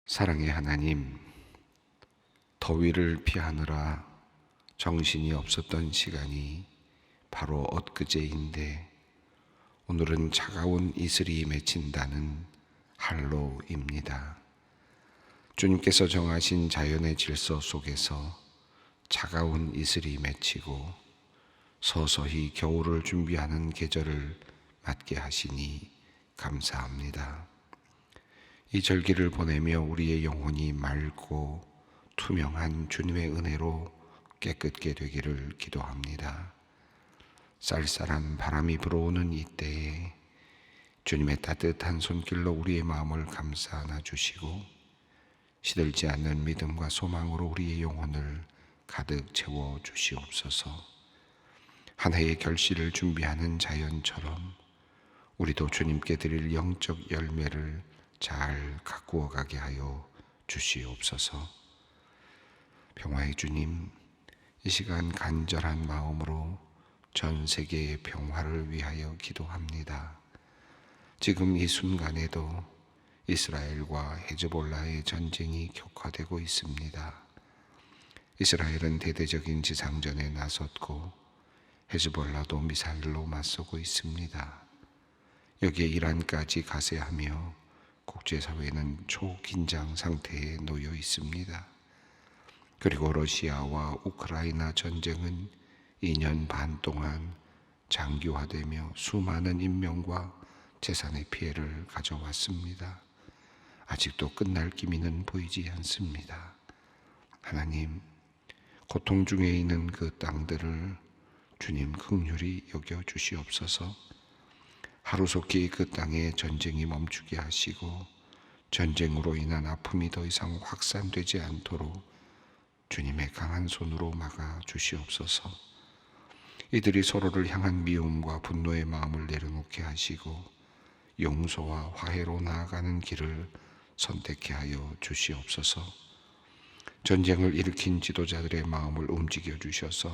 사랑의 하나님, 더위를 피하느라 정신이 없었던 시간이 바로 엊그제인데 오늘은 차가운 이슬이 맺힌다는 한로입니다. 주님께서 정하신 자연의 질서 속에서 차가운 이슬이 맺히고 서서히 겨울을 준비하는 계절을 맞게 하시니 감사합니다. 이 절기를 보내며 우리의 영혼이 맑고 투명한 주님의 은혜로 깨끗게 되기를 기도합니다. 쌀쌀한 바람이 불어오는 이때에 주님의 따뜻한 손길로 우리의 마음을 감싸 안아주시고 시들지 않는 믿음과 소망으로 우리의 영혼을 가득 채워 주시옵소서. 한 해의 결실을 준비하는 자연처럼 우리도 주님께 드릴 영적 열매를 잘 가꾸어 가게 하여 주시옵소서. 평화의 주님, 이 시간 간절한 마음으로 전 세계의 평화를 위하여 기도합니다. 지금 이 순간에도 이스라엘과 헤즈볼라의 전쟁이 격화되고 있습니다. 이스라엘은 대대적인 지상전에 나섰고 헤즈볼라도 미사일로 맞서고 있습니다. 여기에 이란까지 가세하며 국제사회는 초긴장 상태에 놓여 있습니다. 그리고 러시아와 우크라이나 전쟁은 2년 반 동안 장기화되며 수많은 인명과 재산의 피해를 가져왔습니다. 아직도 끝날 기미는 보이지 않습니다. 하나님, 고통 중에 있는 그 땅들을 주님 긍휼히 여겨 주시옵소서. 하루속히 그 땅에 전쟁이 멈추게 하시고 전쟁으로 인한 아픔이 더 이상 확산되지 않도록 주님의 강한 손으로 막아 주시옵소서. 이들이 서로를 향한 미움과 분노의 마음을 내려놓게 하시고 용서와 화해로 나아가는 길을 선택케 하여 주시옵소서. 전쟁을 일으킨 지도자들의 마음을 움직여 주셔서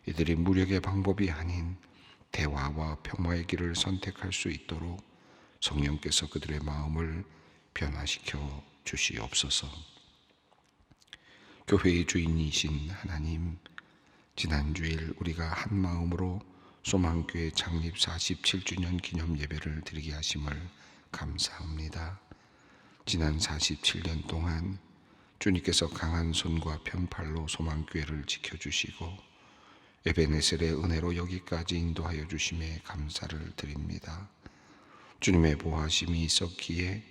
이들이 무력의 방법이 아닌 대화와 평화의 길을 선택할 수 있도록 성령께서 그들의 마음을 변화시켜 주시옵소서. 교회의 주인이신 하나님, 지난 주일 우리가 한 마음으로 소망교회 창립 47주년 기념 예배를 드리게 하심을 감사합니다. 지난 47년 동안 주님께서 강한 손과 편팔로 소망교회를 지켜주시고 에베네셀의 은혜로 여기까지 인도하여 주심에 감사를 드립니다. 주님의 보호하심이 있었기에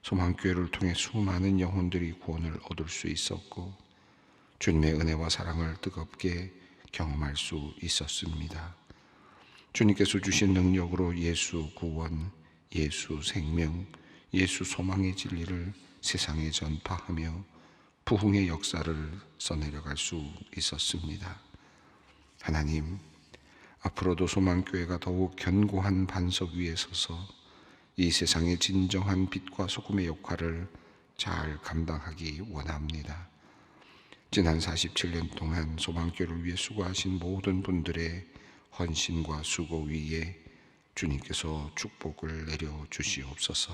소망교회를 통해 수많은 영혼들이 구원을 얻을 수 있었고 주님의 은혜와 사랑을 뜨겁게 경험할 수 있었습니다. 주님께서 주신 능력으로 예수 구원, 예수 생명, 예수 소망의 진리를 세상에 전파하며 부흥의 역사를 써내려갈 수 있었습니다. 하나님, 앞으로도 소망교회가 더욱 견고한 반석 위에 서서 이 세상의 진정한 빛과 소금의 역할을 잘 감당하기 원합니다. 지난 47년 동안 소망교회를 위해 수고하신 모든 분들의 헌신과 수고 위에 주님께서 축복을 내려 주시옵소서.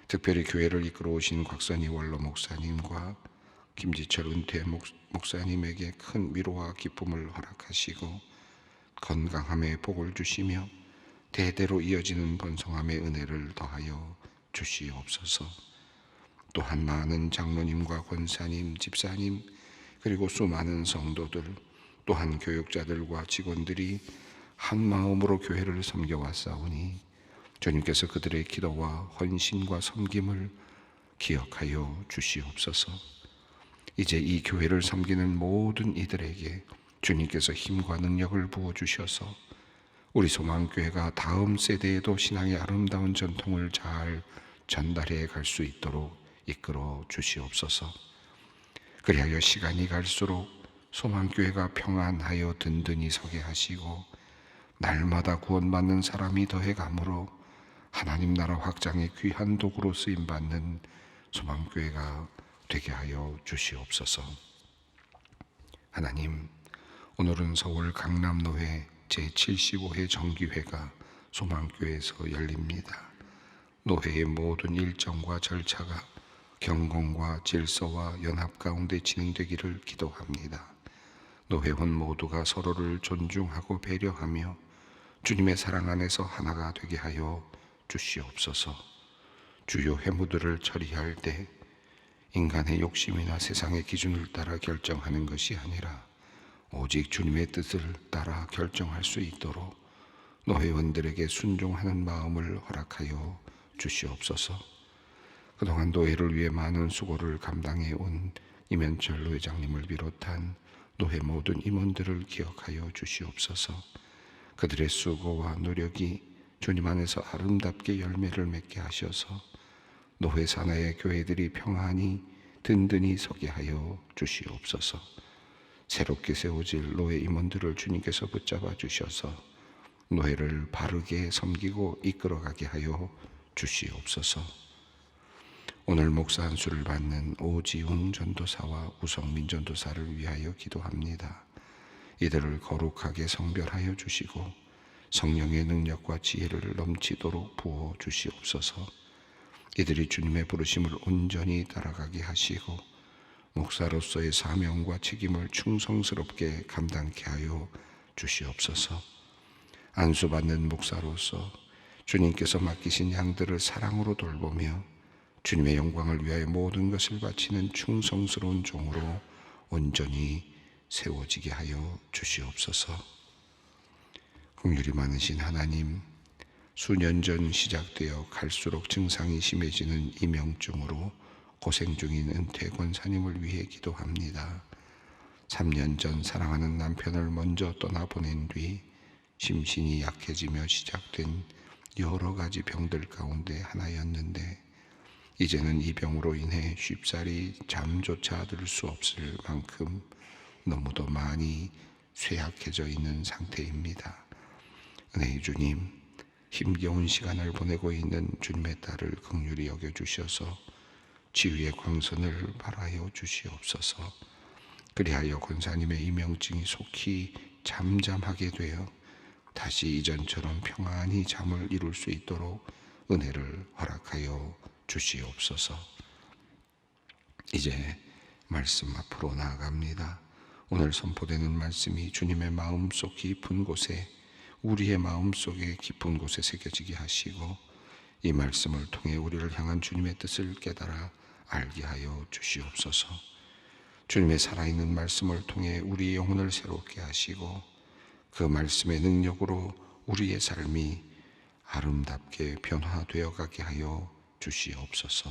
특별히 교회를 이끌어 오신 곽선희 원로 목사님과 김지철 은퇴 목사님에게 큰 위로와 기쁨을 허락하시고 건강함에 복을 주시며 대대로 이어지는 번성함의 은혜를 더하여 주시옵소서. 또한 많은 장로님과 권사님, 집사님, 그리고 수많은 성도들, 또한 교육자들과 직원들이 한 마음으로 교회를 섬겨왔사오니 주님께서 그들의 기도와 헌신과 섬김을 기억하여 주시옵소서. 이제 이 교회를 섬기는 모든 이들에게 주님께서 힘과 능력을 부어주셔서 우리 소망교회가 다음 세대에도 신앙의 아름다운 전통을 잘 전달해 갈 수 있도록 이끌어 주시옵소서. 그리하여 시간이 갈수록 소망교회가 평안하여 든든히 서게 하시고 날마다 구원받는 사람이 더해가므로 하나님 나라 확장의 귀한 도구로 쓰임받는 소망교회가 되게 하여 주시옵소서. 하나님, 오늘은 서울 강남노회 제75회 정기회가 소망교회에서 열립니다. 노회의 모든 일정과 절차가 경건과 질서와 연합 가운데 진행되기를 기도합니다. 노회원 모두가 서로를 존중하고 배려하며 주님의 사랑 안에서 하나가 되게 하여 주시옵소서. 주요 회무들을 처리할 때 인간의 욕심이나 세상의 기준을 따라 결정하는 것이 아니라 오직 주님의 뜻을 따라 결정할 수 있도록 노회원들에게 순종하는 마음을 허락하여 주시옵소서. 그동안 노회를 위해 많은 수고를 감당해 온 이면철 노회장님을 비롯한 노회 모든 임원들을 기억하여 주시옵소서. 그들의 수고와 노력이 주님 안에서 아름답게 열매를 맺게 하셔서 노회 산하의 교회들이 평안히 든든히 서게 하여 주시옵소서. 새롭게 세워질 노회 임원들을 주님께서 붙잡아 주셔서 노회를 바르게 섬기고 이끌어가게 하여 주시옵소서. 오늘 목사 안수를 받는 오지웅 전도사와 우성민 전도사를 위하여 기도합니다. 이들을 거룩하게 성별하여 주시고 성령의 능력과 지혜를 넘치도록 부어 주시옵소서. 이들이 주님의 부르심을 온전히 따라가게 하시고 목사로서의 사명과 책임을 충성스럽게 감당케 하여 주시옵소서. 안수받는 목사로서 주님께서 맡기신 양들을 사랑으로 돌보며 주님의 영광을 위하여 모든 것을 바치는 충성스러운 종으로 온전히 세워지게 하여 주시옵소서. 긍휼이 많으신 하나님, 수년 전 시작되어 갈수록 증상이 심해지는 이명증으로 고생 중인 은퇴 권사님을 위해 기도합니다. 3년 전 사랑하는 남편을 먼저 떠나보낸 뒤 심신이 약해지며 시작된 여러 가지 병들 가운데 하나였는데 이제는 이 병으로 인해 쉽사리 잠조차 들 수 없을 만큼 너무도 많이 쇠약해져 있는 상태입니다. 은혜의 주님, 힘겨운 시간을 보내고 있는 주님의 딸을 긍휼히 여겨주셔서 치유의 광선을 발하여 주시옵소서. 그리하여 권사님의 이명증이 속히 잠잠하게 되어 다시 이전처럼 평안히 잠을 이룰 수 있도록 은혜를 허락하여 주시옵소서. 이제 말씀 앞으로 나아갑니다. 오늘 선포되는 말씀이 주님의 마음속 깊은 곳에, 우리의 마음속에 깊은 곳에 새겨지게 하시고 이 말씀을 통해 우리를 향한 주님의 뜻을 깨달아 알게 하여 주시옵소서. 주님의 살아있는 말씀을 통해 우리의 영혼을 새롭게 하시고 그 말씀의 능력으로 우리의 삶이 아름답게 변화되어 가게 하여 주시옵소서.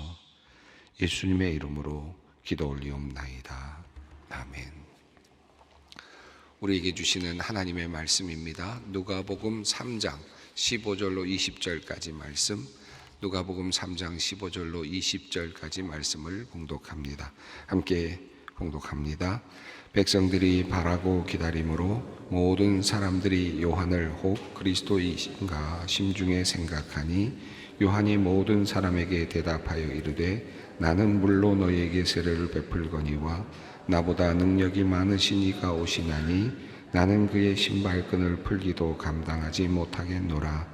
예수님의 이름으로 기도 올리옵나이다. 아멘. 우리에게 주시는 하나님의 말씀입니다. 누가복음 3장 15절로 20절까지 말씀, 누가복음 3장 15절로 20절까지 말씀을 봉독합니다. 함께 봉독합니다. 백성들이 바라고 기다림으로 모든 사람들이 요한을 혹 그리스도이신가 심중에 생각하니 요한이 모든 사람에게 대답하여 이르되 나는 물로 너희에게 세례를 베풀거니와 나보다 능력이 많으신 이가 오시나니 나는 그의 신발끈을 풀기도 감당하지 못하겠노라.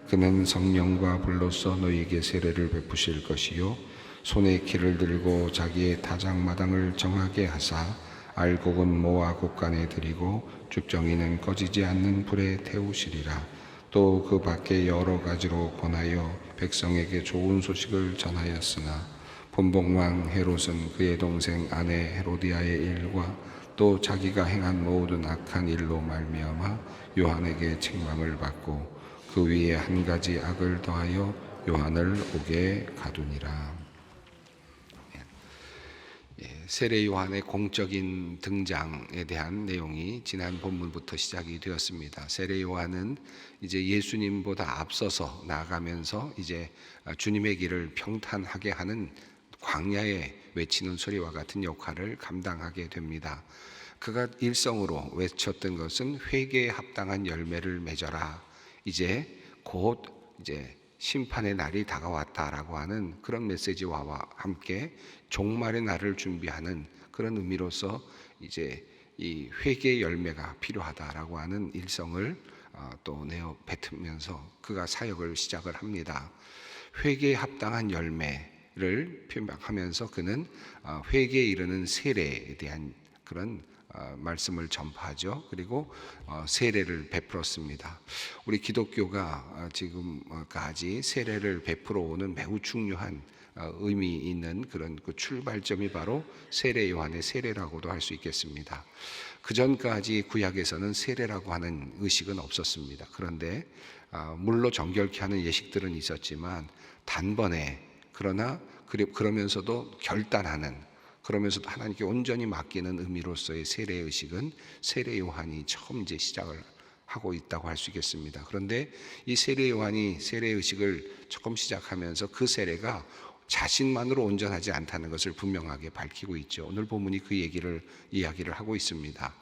그는 성령과 불로써 너희에게 세례를 베푸실 것이요 손에 키를 들고 자기의 타작마당을 정하게 하사 알곡은 모아 곳간에 들이고 죽정이는 꺼지지 않는 불에 태우시리라. 또 그 밖에 여러 가지로 권하여 백성에게 좋은 소식을 전하였으나 본복왕 헤롯은 그의 동생 아내 헤로디아의 일과 또 자기가 행한 모든 악한 일로 말미암아 요한에게 책망을 받고 그 위에 한 가지 악을 더하여 요한을 옥에 가두니라. 세례 요한의 공적인 등장에 대한 내용이 지난 본문부터 시작이 되었습니다. 세례 요한은 이제 예수님보다 앞서서 나아가면서 이제 주님의 길을 평탄하게 하는 광야에 외치는 소리와 같은 역할을 감당하게 됩니다. 그가 일성으로 외쳤던 것은 회개에 합당한 열매를 맺어라. 이제 곧 이제 심판의 날이 다가왔다라고 하는 그런 메시지와 함께 종말의 날을 준비하는 그런 의미로서 이제 이 회개의 열매가 필요하다라고 하는 일성을 또 내어 뱉으면서 그가 사역을 시작을 합니다. 회개에 합당한 열매, 회개를 표명하면서 그는 회개에 이르는 세례에 대한 그런 말씀을 전파하죠. 그리고 세례를 베풀었습니다. 우리 기독교가 지금까지 세례를 베풀어 오는 매우 중요한 의미 있는 그런 그 출발점이 바로 세례 요한의 세례라고도 할 수 있겠습니다. 그 전까지 구약에서는 세례라고 하는 의식은 없었습니다. 그런데 물로 정결케 하는 예식들은 있었지만 단번에 그러면서도 결단하는, 그러면서도 하나님께 온전히 맡기는 의미로서의 세례 의식은 세례 요한이 처음 이제 시작을 하고 있다고 할 수 있겠습니다. 그런데 이 세례 요한이 세례 의식을 조금 시작하면서 그 세례가 자신만으로 온전하지 않다는 것을 분명하게 밝히고 있죠. 오늘 본문이 그 이야기를 하고 있습니다.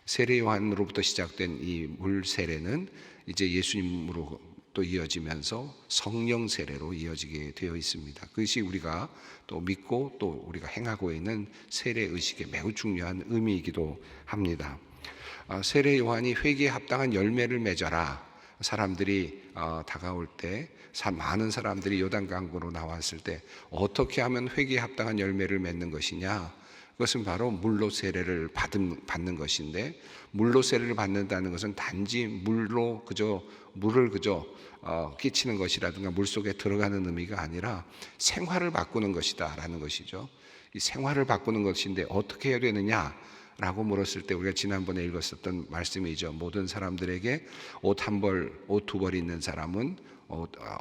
세례 요한으로부터 시작된 이 물 세례는 이제 예수님으로 또 이어지면서 성령 세례로 이어지게 되어 있습니다. 그것이 우리가 또 믿고 또 우리가 행하고 있는 세례 의식의 매우 중요한 의미이기도 합니다. 세례 요한이 회개에 합당한 열매를 맺어라. 사람들이 다가올 때 많은 사람들이 요단강으로 나왔을 때 어떻게 하면 회개에 합당한 열매를 맺는 것이냐? 그것은 바로 물로 세례를 받는 것인데, 물로 세례를 받는다는 것은 단지 물을 끼치는 것이라든가 물 속에 들어가는 의미가 아니라 생활을 바꾸는 것이다라는 것이죠. 이 생활을 바꾸는 것인데 어떻게 해야 되느냐? 라고 물었을 때 우리가 지난번에 읽었었던 말씀이죠. 모든 사람들에게 옷 두 벌 있는 사람은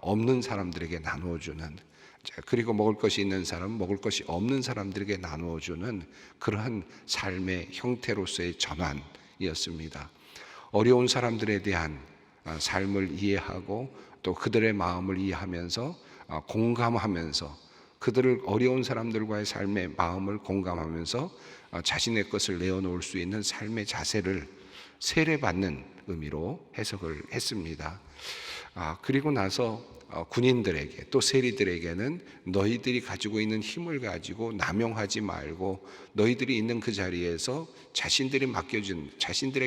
없는 사람들에게 나누어주는, 그리고 먹을 것이 있는 사람은 먹을 것이 없는 사람들에게 나누어주는 그러한 삶의 형태로서의 전환이었습니다. 어려운 사람들에 대한 삶을 이해하고 또 그들의 마음을 이해하면서 공감하면서, 그들을 어려운 사람들과의 삶의 마음을 공감하면서 자신의 것을 내어놓을 수 있는 삶의 자세를 세례받는 의미로 해석을 했습니다. 그리고 나서 군인들에게 또 세리들에게는 너희들이 가지고 있는 힘을 가지고 남용하지 말고 너희들이 있는 그 자리에서 자신들에게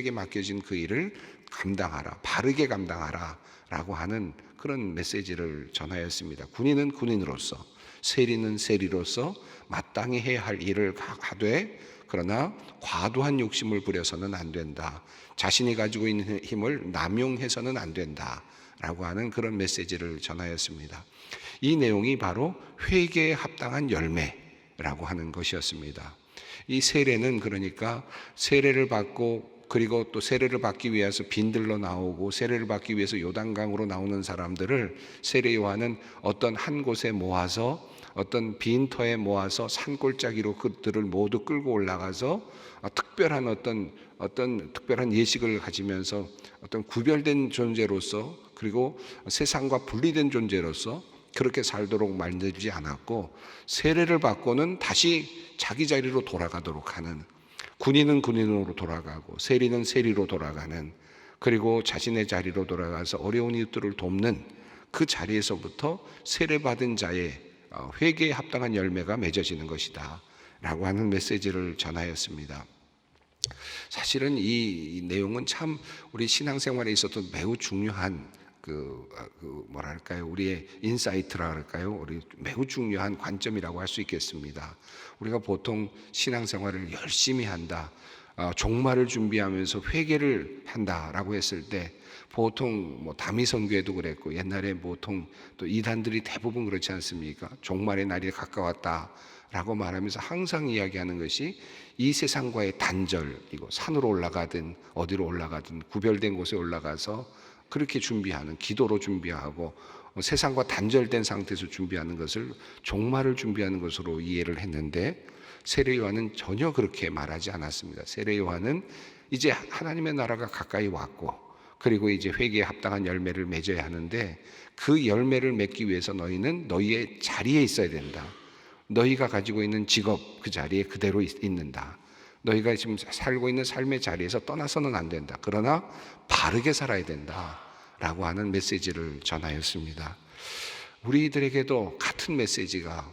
맡겨진 그 일을 감당하라, 바르게 감당하라 라고 하는 그런 메시지를 전하였습니다. 군인은 군인으로서, 세리는 세리로서 마땅히 해야 할 일을 하되, 그러나 과도한 욕심을 부려서는 안 된다. 자신이 가지고 있는 힘을 남용해서는 안 된다 라고 하는 그런 메시지를 전하였습니다. 이 내용이 바로 회개에 합당한 열매라고 하는 것이었습니다. 이 세례는 그러니까 세례를 받고 그리고 또 세례를 받기 위해서 빈들로 나오고 세례를 받기 위해서 요단강으로 나오는 사람들을 세례 요한은 어떤 한 곳에 모아서 어떤 빈터에 모아서 산골짜기로 그들을 모두 끌고 올라가서 특별한 어떤 특별한 예식을 가지면서 어떤 구별된 존재로서, 그리고 세상과 분리된 존재로서 그렇게 살도록 만들지 않았고, 세례를 받고는 다시 자기 자리로 돌아가도록 하는, 군인은 군인으로 돌아가고 세리는 세리로 돌아가는, 그리고 자신의 자리로 돌아가서 어려운 이웃들을 돕는 그 자리에서부터 세례받은 자의 회개에 합당한 열매가 맺어지는 것이다 라고 하는 메시지를 전하였습니다. 사실은 이 내용은 참 우리 신앙생활에 있어도 매우 중요한 우리의 인사이트라 할까요? 우리 매우 중요한 관점이라고 할 수 있겠습니다. 우리가 보통 신앙생활을 열심히 한다, 종말을 준비하면서 회개를 한다라고 했을 때 보통 다미선교회도 그랬고 옛날에 보통 또 이단들이 대부분 그렇지 않습니까? 종말의 날이 가까웠다라고 말하면서 항상 이야기하는 것이 이 세상과의 단절이고, 산으로 올라가든 어디로 올라가든 구별된 곳에 올라가서 그렇게 준비하는, 기도로 준비하고 세상과 단절된 상태에서 준비하는 것을 종말을 준비하는 것으로 이해를 했는데, 세례 요한은 전혀 그렇게 말하지 않았습니다. 세례 요한은 이제 하나님의 나라가 가까이 왔고 그리고 이제 회개에 합당한 열매를 맺어야 하는데, 그 열매를 맺기 위해서 너희는 너희의 자리에 있어야 된다. 너희가 가지고 있는 직업 그 자리에 그대로 있는다. 너희가 지금 살고 있는 삶의 자리에서 떠나서는 안 된다. 그러나 바르게 살아야 된다 라고 하는 메시지를 전하였습니다. 우리들에게도 같은 메시지가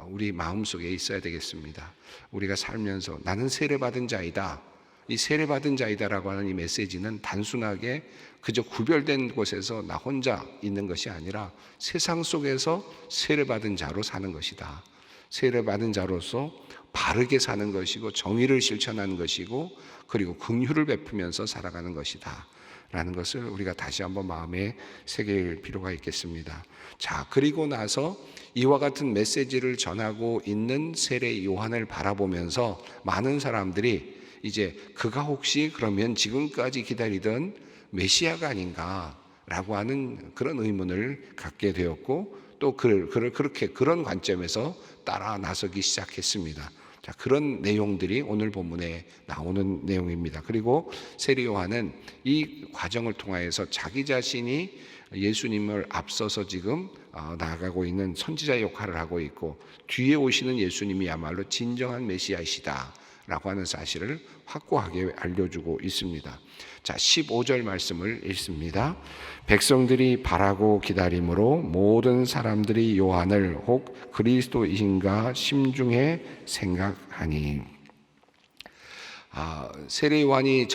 우리 마음속에 있어야 되겠습니다. 우리가 살면서 나는 세례받은 자이다 이 세례받은 자이다라고 하는 이 메시지는 단순하게 그저 구별된 곳에서 나 혼자 있는 것이 아니라 세상 속에서 세례받은 자로 사는 것이다. 세례받은 자로서 바르게 사는 것이고 정의를 실천하는 것이고 그리고 긍휼을 베푸면서 살아가는 것이다 라는 것을 우리가 다시 한번 마음에 새길 필요가 있겠습니다. 자, 그리고 나서 이와 같은 메시지를 전하고 있는 세례 요한을 바라보면서 많은 사람들이 이제 그가 혹시 그러면 지금까지 기다리던 메시아가 아닌가 라고 하는 그런 의문을 갖게 되었고 또 그렇게 그런 관점에서 따라 나서기 시작했습니다. 자, 그런 내용들이 오늘 본문에 나오는 내용입니다. 그리고 세례 요한은 이 과정을 통하여서 자기 자신이 예수님을 앞서서 지금 나아가고 있는 선지자 역할을 하고 있고 뒤에 오시는 예수님이야말로 진정한 메시아이시다 라고 하는 사실을 확고하게 알려주고 있습니다. 자, 15절 말씀을 읽습니다. 백성들이 바라고 기다림으로 모든 사람들이 요한을 혹 그리스도이신가 심중에 생각하니. 세례 요한이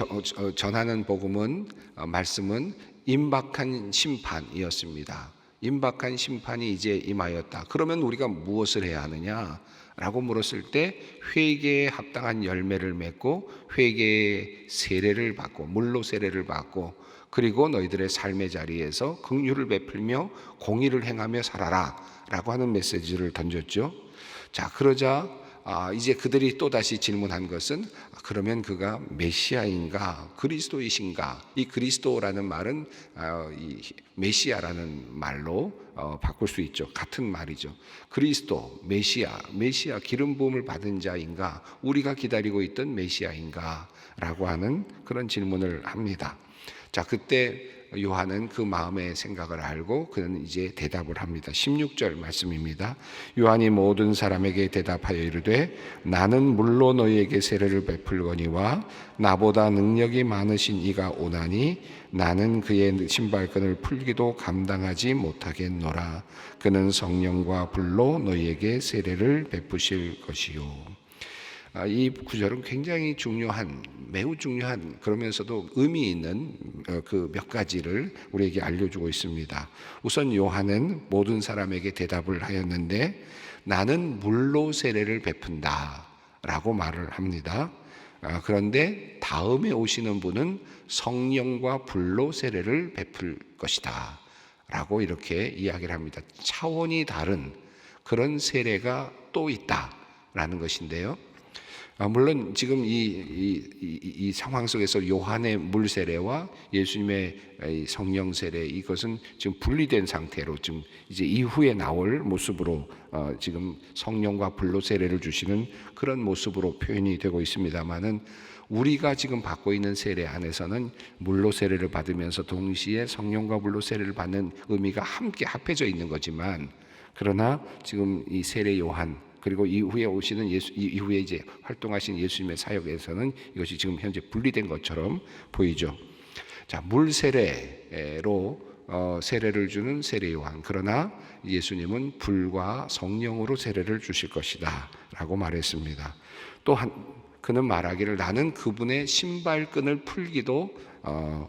전하는 복음은 말씀은 임박한 심판이었습니다. 임박한 심판이 이제 임하였다. 그러면 우리가 무엇을 해야 하느냐? 라고 물었을 때 회개에 합당한 열매를 맺고 회개의 세례를 받고 물로 세례를 받고 그리고 너희들의 삶의 자리에서 긍휼을 베풀며 공의를 행하며 살아라 라고 하는 메시지를 던졌죠. 자, 그러자 이제 그들이 또다시 질문한 것은 그러면 그가 메시아인가 그리스도이신가. 이 그리스도라는 말은 이 메시아라는 말로 바꿀 수 있죠. 같은 말이죠. 그리스도, 메시아 기름 부음을 받은 자인가 우리가 기다리고 있던 메시아인가 라고 하는 그런 질문을 합니다. 자, 그때 요한은 그 마음의 생각을 알고 그는 이제 대답을 합니다. 16절 말씀입니다. 요한이 모든 사람에게 대답하여 이르되 나는 물로 너희에게 세례를 베풀거니와 나보다 능력이 많으신 이가 오나니 나는 그의 신발끈을 풀기도 감당하지 못하겠노라. 그는 성령과 불로 너희에게 세례를 베푸실 것이요. 이 구절은 굉장히 중요한, 매우 중요한 그러면서도 의미 있는 그 몇 가지를 우리에게 알려주고 있습니다. 우선 요한은 모든 사람에게 대답을 하였는데 나는 물로 세례를 베푼다 라고 말을 합니다. 그런데 다음에 오시는 분은 성령과 불로 세례를 베풀 것이다 라고 이렇게 이야기를 합니다. 차원이 다른 그런 세례가 또 있다라는 것인데요. 물론 지금 이 상황 속에서 요한의 물 세례와 예수님의 성령 세례 이것은 지금 분리된 상태로 지금 이제 이후에 나올 모습으로 지금 성령과 불로 세례를 주시는 그런 모습으로 표현이 되고 있습니다만은 우리가 지금 받고 있는 세례 안에서는 물로 세례를 받으면서 동시에 성령과 불로 세례를 받는 의미가 함께 합해져 있는 거지만 그러나 지금 이 세례 요한 그리고 이후에 오시는 이후에 이제 활동하신 예수님의 사역에서는 이것이 지금 현재 분리된 것처럼 보이죠. 자, 물 세례로 세례를 주는 세례 요한. 그러나 예수님은 불과 성령으로 세례를 주실 것이다라고 말했습니다. 또 그는 말하기를 나는 그분의 신발끈을 풀기도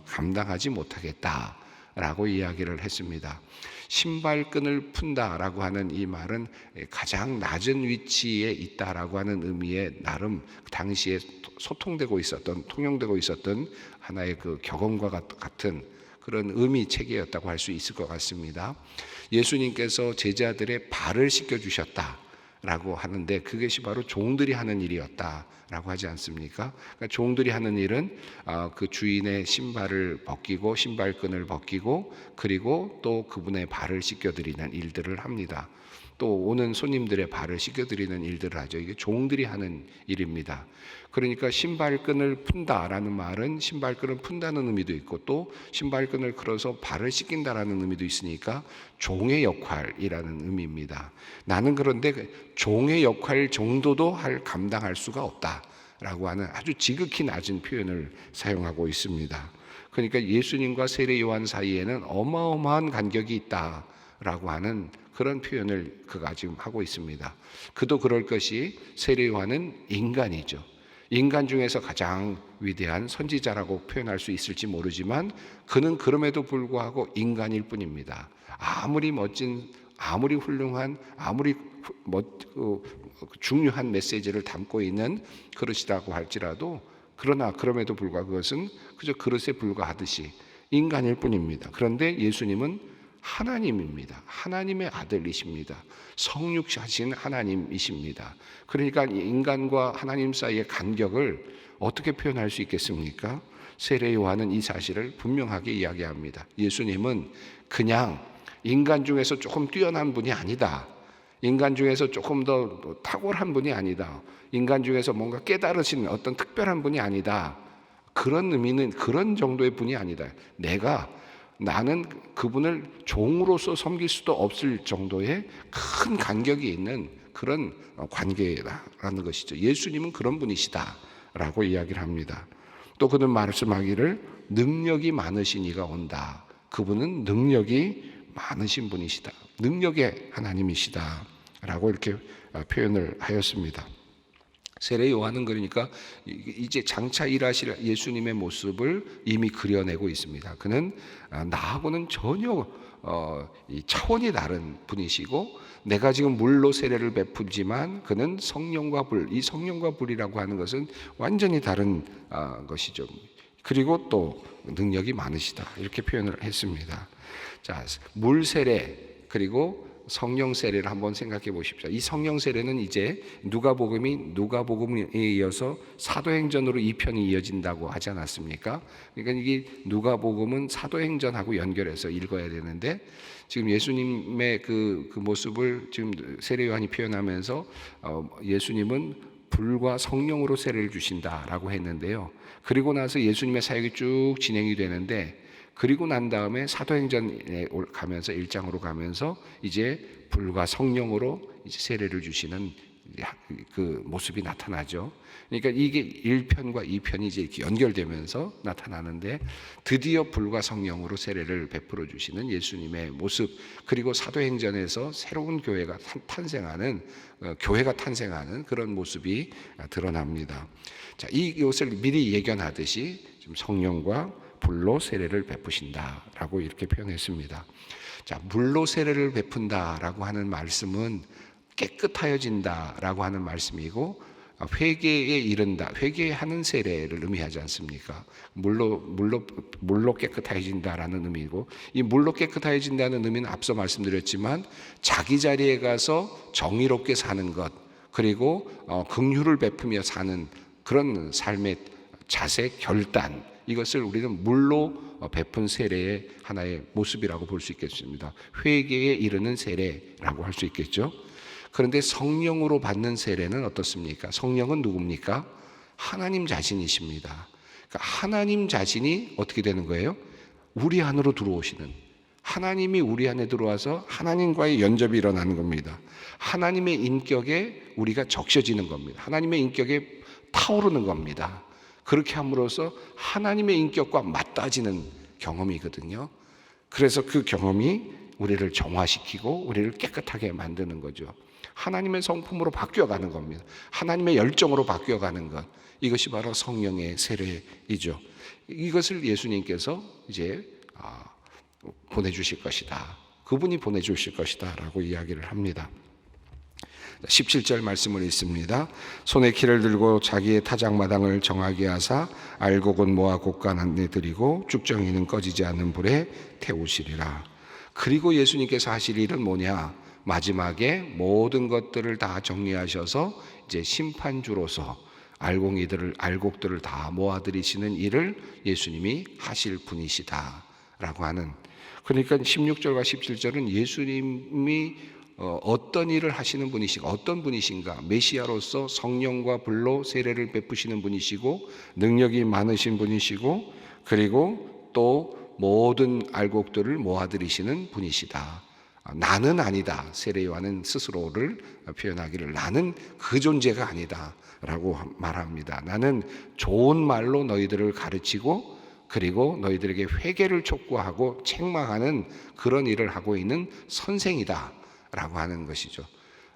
감당하지 못하겠다라고 이야기를 했습니다. 신발끈을 푼다라고 하는 이 말은 가장 낮은 위치에 있다라고 하는 의미의 나름 당시에 소통되고 있었던 통용되고 있었던 하나의 그 격언과 같은 그런 의미 체계였다고 할 수 있을 것 같습니다. 예수님께서 제자들의 발을 씻겨 주셨다라고 하는데 그것이 바로 종들이 하는 일이었다라고 하지 않습니까? 그러니까 종들이 하는 일은 그 주인의 신발을 벗기고 신발끈을 벗기고 그리고 또 그분의 발을 씻겨드리는 일들을 합니다. 또 오는 손님들의 발을 씻겨드리는 일들을 하죠. 이게 종들이 하는 일입니다. 그러니까 신발끈을 푼다라는 말은 신발끈을 푼다는 의미도 있고 또 신발끈을 끌어서 발을 씻긴다라는 의미도 있으니까 종의 역할이라는 의미입니다. 나는 그런데 종의 역할 정도도 감당할 수가 없다라고 하는 아주 지극히 낮은 표현을 사용하고 있습니다. 그러니까 예수님과 세례 요한 사이에는 어마어마한 간격이 있다라고 하는 그런 표현을 그가 지금 하고 있습니다. 그도 그럴 것이 세례 요한은 인간이죠. 인간 중에서 가장 위대한 선지자라고 표현할 수 있을지 모르지만 그는 그럼에도 불구하고 인간일 뿐입니다. 아무리 멋진, 아무리 훌륭한, 아무리 중요한 메시지를 담고 있는 그릇이라고 할지라도, 그러나 그럼에도 불구하고 그것은 그저 그릇에 불과하듯이 인간일 뿐입니다. 그런데 예수님은 하나님입니다. 하나님의 아들이십니다. 성육하신 하나님이십니다. 그러니까 인간과 하나님 사이의 간격을 어떻게 표현할 수 있겠습니까? 세례 요한은 이 사실을 분명하게 이야기합니다. 예수님은 그냥 인간 중에서 조금 뛰어난 분이 아니다. 인간 중에서 조금 더 탁월한 분이 아니다. 인간 중에서 뭔가 깨달으신 어떤 특별한 분이 아니다. 그런 의미는 그런 정도의 분이 아니다. 나는 그분을 종으로서 섬길 수도 없을 정도의 큰 간격이 있는 그런 관계라는 것이죠. 예수님은 그런 분이시다라고 이야기를 합니다. 또 그는 말씀하기를 능력이 많으신 이가 온다. 그분은 능력이 많으신 분이시다. 능력의 하나님이시다라고 이렇게 표현을 하였습니다. 세례 요한은 그러니까 이제 장차 일하실 예수님의 모습을 이미 그려내고 있습니다. 그는 나하고는 전혀 차원이 다른 분이시고, 내가 지금 물로 세례를 베풀지만 그는 성령과 불, 이 성령과 불이라고 하는 것은 완전히 다른 것이죠. 그리고 또 능력이 많으시다, 이렇게 표현을 했습니다. 자, 물 세례 그리고 성령 세례를 한번 생각해 보십시오. 이 성령 세례는 이제 누가복음에 이어서 사도행전으로 2편이 이어진다고 하지 않았습니까? 그러니까 이게 누가복음은 사도행전하고 연결해서 읽어야 되는데, 지금 예수님의 그 모습을 지금 세례 요한이 표현하면서 예수님은 불과 성령으로 세례를 주신다라고 했는데요. 그리고 나서 예수님의 사역이 쭉 진행이 되는데, 그리고 난 다음에 사도행전에 가면서 1장으로 가면서 이제 불과 성령으로 이제 세례를 주시는 그 모습이 나타나죠. 그러니까 이게 1편과 2편이 이제 이렇게 연결되면서 나타나는데, 드디어 불과 성령으로 세례를 베풀어 주시는 예수님의 모습, 그리고 사도행전에서 새로운 교회가 탄생하는 그런 모습이 드러납니다. 자, 이것을 미리 예견하듯이 좀 성령과 불로 세례를 베푸신다라고 이렇게 표현했습니다. 자, 물로 세례를 베푼다라고 하는 말씀은 깨끗하여진다라고 하는 말씀이고, 회개에 이른다, 회개하는 세례를 의미하지 않습니까? 물로 깨끗해진다라는 의미고, 이 물로 깨끗해진다는 의미는 앞서 말씀드렸지만 자기 자리에 가서 정의롭게 사는 것, 그리고 긍휼을 베푸며 사는 그런 삶의 자세, 결단, 이것을 우리는 물로 베푼 세례의 하나의 모습이라고 볼 수 있겠습니다. 회개에 이르는 세례라고 할 수 있겠죠. 그런데 성령으로 받는 세례는 어떻습니까? 성령은 누굽니까? 하나님 자신이십니다. 그러니까 하나님 자신이 어떻게 되는 거예요? 우리 안으로 들어오시는, 하나님이 우리 안에 들어와서 하나님과의 연접이 일어나는 겁니다. 하나님의 인격에 우리가 적셔지는 겁니다. 하나님의 인격에 타오르는 겁니다. 그렇게 함으로써 하나님의 인격과 맞닿아지는 경험이거든요. 그래서 그 경험이 우리를 정화시키고 우리를 깨끗하게 만드는 거죠. 하나님의 성품으로 바뀌어가는 겁니다. 하나님의 열정으로 바뀌어가는 것, 이것이 바로 성령의 세례이죠. 이것을 예수님께서 이제 보내주실 것이다, 그분이 보내주실 것이다 라고 이야기를 합니다. 17절 말씀을 읽습니다. 손에 키를 들고 자기의 타작마당을 정하게 하사 알곡은 모아 곡간 안에 들이고 쭉정이는 꺼지지 않는 불에 태우시리라. 그리고 예수님께서 하실 일은 뭐냐? 마지막에 모든 것들을 다 정리하셔서 이제 심판주로서 알곡들을 다 모아들이시는 일을 예수님이 하실 분이시다라고 하는, 그러니까 16절과 17절은 예수님이 어떤 일을 하시는 분이시고 어떤 분이신가, 메시아로서 성령과 불로 세례를 베푸시는 분이시고 능력이 많으신 분이시고, 그리고 또 모든 알곡들을 모아들이시는 분이시다. 나는 아니다. 세례 요한은 스스로를 표현하기를 나는 그 존재가 아니다 라고 말합니다. 나는 좋은 말로 너희들을 가르치고 그리고 너희들에게 회개를 촉구하고 책망하는 그런 일을 하고 있는 선생이다 라고 하는 것이죠.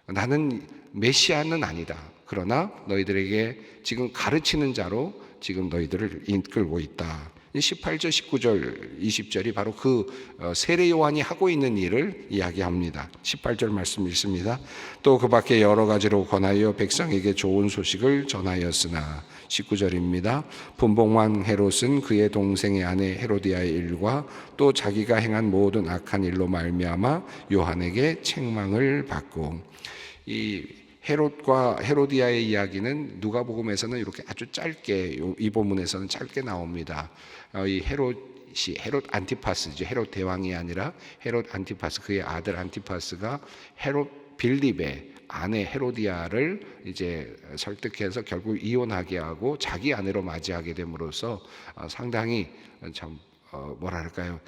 나는 메시아는 아니다. 그러나 너희들에게 지금 가르치는 자로 지금 너희들을 이끌고 있다. 18절, 19절, 20절이 바로 그 세례 요한이 하고 있는 일을 이야기합니다. 18절 말씀 읽습니다. 또 그 밖에 여러 가지로 권하여 백성에게 좋은 소식을 전하였으나 19절입니다. 분봉왕 헤롯은 그의 동생의 아내 헤로디아의 일과 또 자기가 행한 모든 악한 일로 말미암아 요한에게 책망을 받고, 이 헤롯과 헤로디아의 이야기는 누가복음에서는 이렇게 아주 짧게, 이 본문에서는 짧게 나옵니다. 이 헤롯 안티파스죠. 헤롯 대왕이 아니라 헤롯 안티파스, 그의 아들 안티파스가 헤롯 빌립의 아내 헤로디아를 이제 설득해서 결국 이혼하게 하고 자기 아내로 맞이하게 됨으로써 상당히 참 뭐랄까요,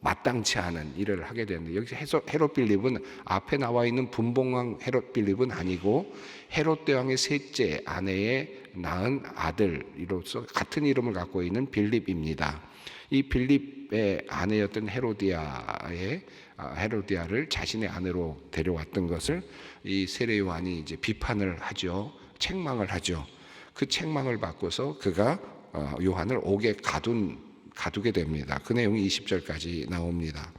마땅치 않은 일을 하게 되는데, 여기 헤롯 빌립은 앞에 나와 있는 분봉왕 헤롯 빌립은 아니고 헤롯 대왕의 셋째 아내의 낳은 아들로서 같은 이름을 갖고 있는 빌립입니다. 이 빌립의 아내였던 헤로디아를 자신의 아내로 데려왔던 것을 이 세례 요한이 이제 비판을 하죠. 책망을 하죠. 그 책망을 받고서 그가 요한을 옥에 가두게 됩니다. 그 내용이 20절까지 나옵니다.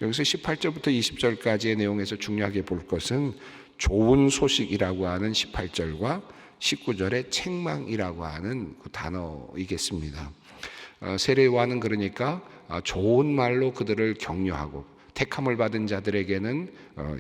여기서 18절부터 20절까지의 내용에서 중요하게 볼 것은 좋은 소식이라고 하는 18절과 19절의 책망이라고 하는 그 단어이겠습니다. 세례 요한은 그러니까 좋은 말로 그들을 격려하고, 택함을 받은 자들에게는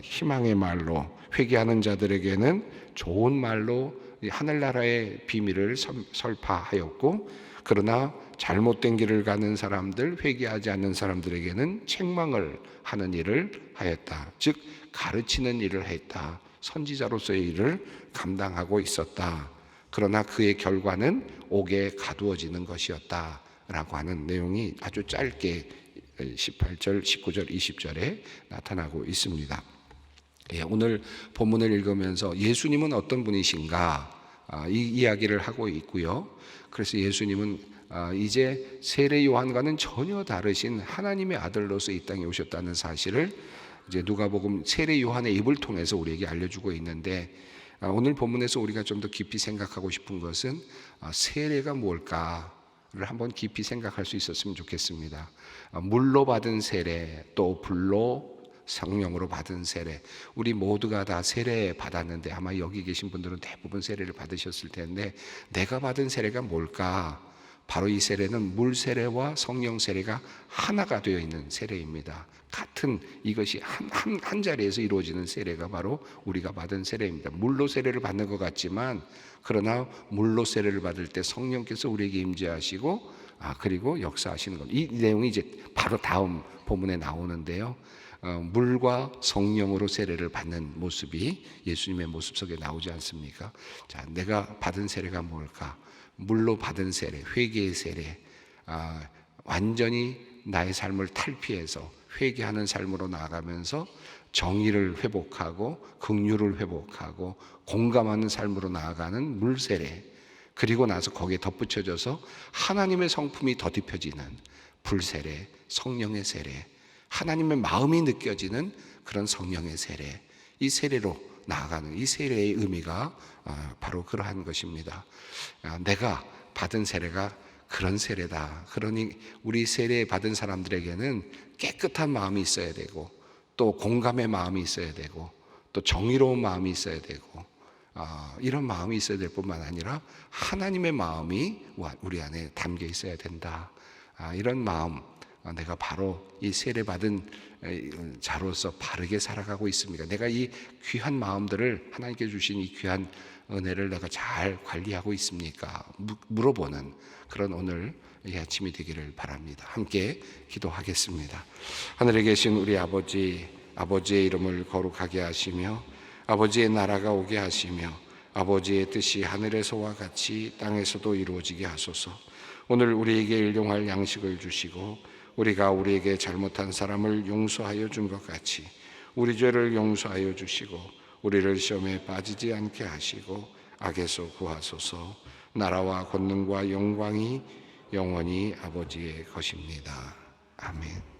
희망의 말로, 회개하는 자들에게는 좋은 말로 하늘나라의 비밀을 설파하였고, 그러나 잘못된 길을 가는 사람들, 회개하지 않는 사람들에게는 책망을 하는 일을 하였다. 즉 가르치는 일을 했다. 선지자로서의 일을 감당하고 있었다. 그러나 그의 결과는 옥에 가두어지는 것이었다 라고 하는 내용이 아주 짧게 18절, 19절, 20절에 나타나고 있습니다. 오늘 본문을 읽으면서 예수님은 어떤 분이신가, 이 이야기를 하고 있고요. 그래서 예수님은 이제 세례 요한과는 전혀 다르신 하나님의 아들로서 이 땅에 오셨다는 사실을 이제 누가복음 세례 요한의 입을 통해서 우리에게 알려주고 있는데, 오늘 본문에서 우리가 좀 더 깊이 생각하고 싶은 것은 세례가 뭘까를 한번 깊이 생각할 수 있었으면 좋겠습니다. 물로 받은 세례, 또 불로 성령으로 받은 세례, 우리 모두가 다 세례 받았는데 아마 여기 계신 분들은 대부분 세례를 받으셨을 텐데, 내가 받은 세례가 뭘까? 바로 이 세례는 물 세례와 성령 세례가 하나가 되어 있는 세례입니다. 같은 이것이 한 자리에서 이루어지는 세례가 바로 우리가 받은 세례입니다. 물로 세례를 받는 것 같지만, 그러나 물로 세례를 받을 때 성령께서 우리에게 임재하시고 그리고 역사하시는 것, 이 내용이 이제 바로 다음 본문에 나오는데요. 물과 성령으로 세례를 받는 모습이 예수님의 모습 속에 나오지 않습니까? 자, 내가 받은 세례가 뭘까? 물로 받은 세례, 회개의 세례, 완전히 나의 삶을 탈피해서 회개하는 삶으로 나아가면서 정의를 회복하고 긍휼을 회복하고 공감하는 삶으로 나아가는 물 세례, 그리고 나서 거기에 덧붙여져서 하나님의 성품이 더딥혀지는 불 세례, 성령의 세례, 하나님의 마음이 느껴지는 그런 성령의 세례, 이 세례로 나아가는 이 세례의 의미가 바로 그러한 것입니다. 내가 받은 세례가 그런 세례다. 그러니 우리 세례 받은 사람들에게는 깨끗한 마음이 있어야 되고, 또 공감의 마음이 있어야 되고, 또 정의로운 마음이 있어야 되고, 이런 마음이 있어야 될 뿐만 아니라 하나님의 마음이 우리 안에 담겨 있어야 된다. 이런 마음, 내가 바로 이 세례 받은 자로서 바르게 살아가고 있습니까? 내가 이 귀한 마음들을, 하나님께 주신 이 귀한 은혜를 내가 잘 관리하고 있습니까? 물어보는 그런 오늘 이 아침이 되기를 바랍니다. 함께 기도하겠습니다. 하늘에 계신 우리 아버지, 아버지의 이름을 거룩하게 하시며 아버지의 나라가 오게 하시며 아버지의 뜻이 하늘에서와 같이 땅에서도 이루어지게 하소서. 오늘 우리에게 일용할 양식을 주시고 우리가 우리에게 잘못한 사람을 용서하여 준 것 같이 우리 죄를 용서하여 주시고 우리를 시험에 빠지지 않게 하시고 악에서 구하소서. 나라와 권능과 영광이 영원히 아버지의 것입니다. 아멘.